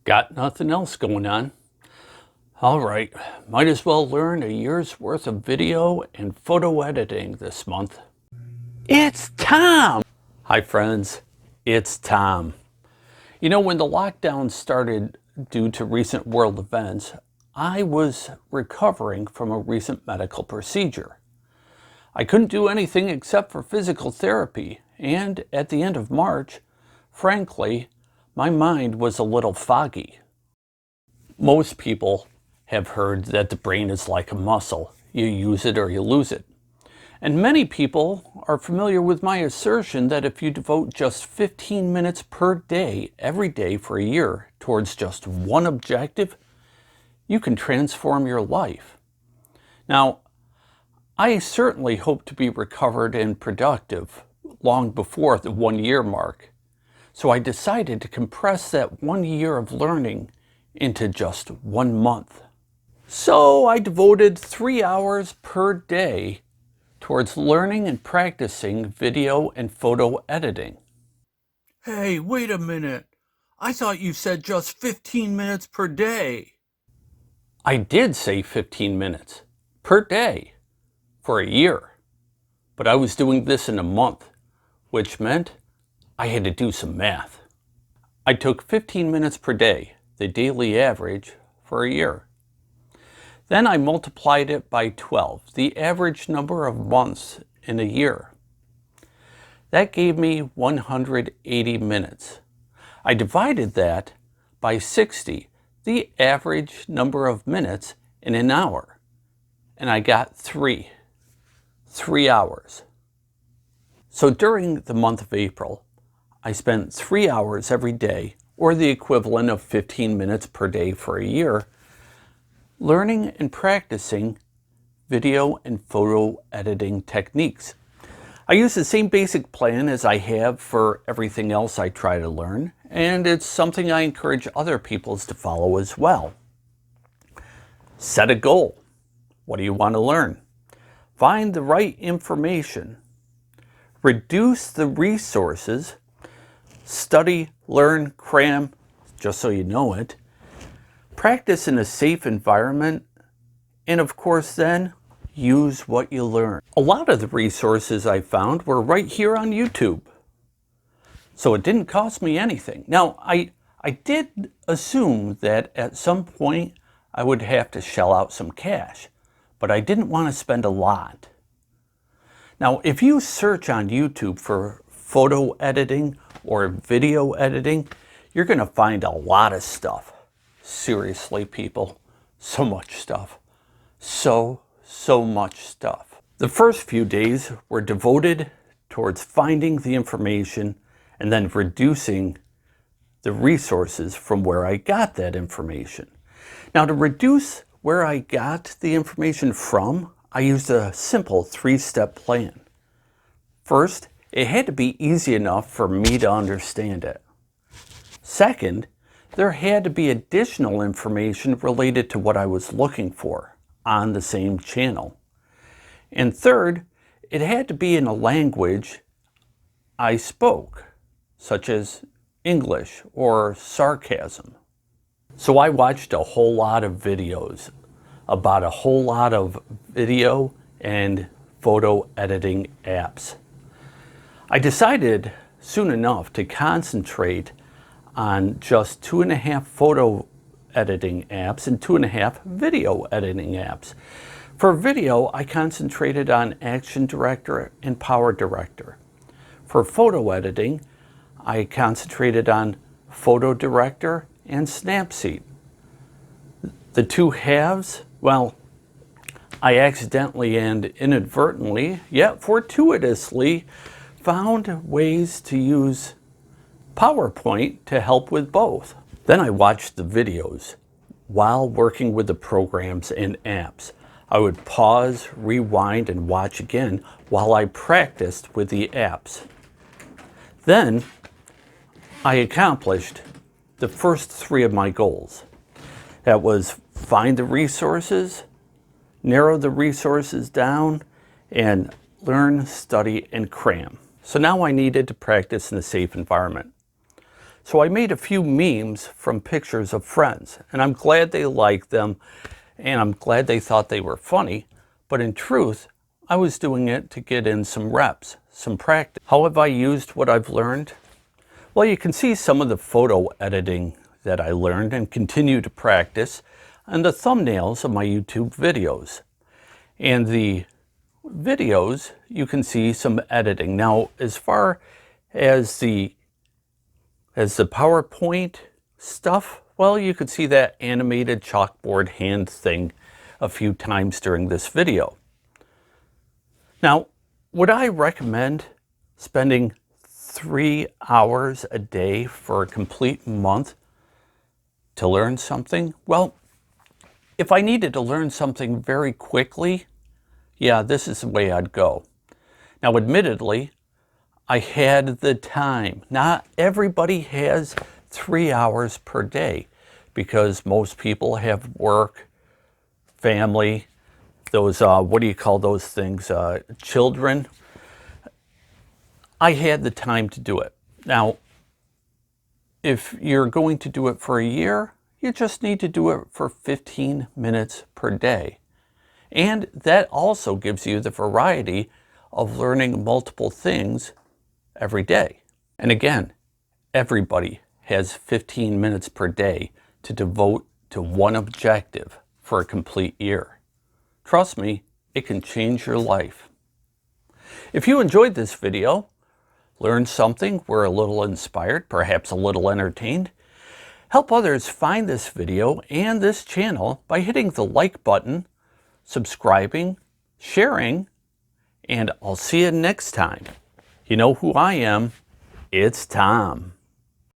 Got nothing else going on? All right, might as well learn a year's worth of video and photo editing this month. It's Tom! Hi friends, it's Tom. You know, when the lockdown started due to recent world events, I was recovering from a recent medical procedure. I couldn't do anything except for physical therapy, and at the end of March, frankly, my mind was a little foggy. Most people have heard that the brain is like a muscle. You use it or you lose it. And many people are familiar with my assertion that if you devote just 15 minutes per day, every day for a year, towards just one objective, you can transform your life. Now, I certainly hope to be recovered and productive long before the 1 year mark. So I decided to compress that 1 year of learning into just 1 month. So I devoted 3 hours per day towards learning and practicing video and photo editing. Hey, wait a minute. I thought you said just 15 minutes per day. I did say 15 minutes per day for a year, but I was doing this in a month, which meant I had to do some math. I took 15 minutes per day, the daily average, for a year. Then I multiplied it by 12, the average number of months in a year. That gave me 180 minutes. I divided that by 60, the average number of minutes in an hour, and I got 3 hours. So during the month of April, I spent 3 hours every day, or the equivalent of 15 minutes per day for a year, learning and practicing video and photo editing techniques. I use the same basic plan as I have for everything else I try to learn, and it's something I encourage other people to follow as well. Set a goal. What do you want to learn? Find the right information. Reduce the resources. Study, learn, cram, just so you know it. Practice in a safe environment, and of course then, use what you learn. A lot of the resources I found were right here on YouTube, so it didn't cost me anything. Now, I did assume that at some point I would have to shell out some cash, but I didn't want to spend a lot. Now, if you search on YouTube for photo editing or video editing, you're going to find a lot of stuff. Seriously, people, so much stuff. So much stuff. The first few days were devoted towards finding the information and then reducing the resources from where I got that information. Now, to reduce where I got the information from, I used a simple 3-step plan. First, it had to be easy enough for me to understand it. Second, there had to be additional information related to what I was looking for on the same channel. And third, it had to be in a language I spoke, such as English or sarcasm. So I watched a whole lot of videos about a whole lot of video and photo editing apps. I decided soon enough to concentrate on just 2.5 photo editing apps and 2.5 video editing apps. For video, I concentrated on ActionDirector and PowerDirector. For photo editing, I concentrated on PhotoDirector and Snapseed. The two halves, well, I accidentally and inadvertently, yet fortuitously, found ways to use PowerPoint to help with both. Then I watched the videos while working with the programs and apps. I would pause, rewind, and watch again while I practiced with the apps. Then I accomplished the first 3 of my goals. That was find the resources, narrow the resources down, and learn, study, and cram. So now I needed to practice in a safe environment. So I made a few memes from pictures of friends, and I'm glad they liked them, and I'm glad they thought they were funny, but in truth, I was doing it to get in some reps, some practice. How have I used what I've learned? Well, you can see some of the photo editing that I learned and continue to practice on the thumbnails of my YouTube videos. And the videos, you can see some editing. Now, as far as the PowerPoint stuff, well, you could see that animated chalkboard hand thing a few times during this video. Now, would I recommend spending 3 hours a day for a complete month to learn something? Well, if I needed to learn something very quickly, yeah, this is the way I'd go. Now, admittedly, I had the time. Not everybody has 3 hours per day because most people have work, family, those, what do you call those things, children. I had the time to do it. Now, if you're going to do it for a year, you just need to do it for 15 minutes per day. And that also gives you the variety of learning multiple things every day. And again, everybody has 15 minutes per day to devote to one objective for a complete year. Trust me, it can change your life. If you enjoyed this video, learned something, were a little inspired, perhaps a little entertained, help others find this video and this channel by hitting the like button, subscribing, sharing, and I'll see you next time. You know who I am. It's Tom.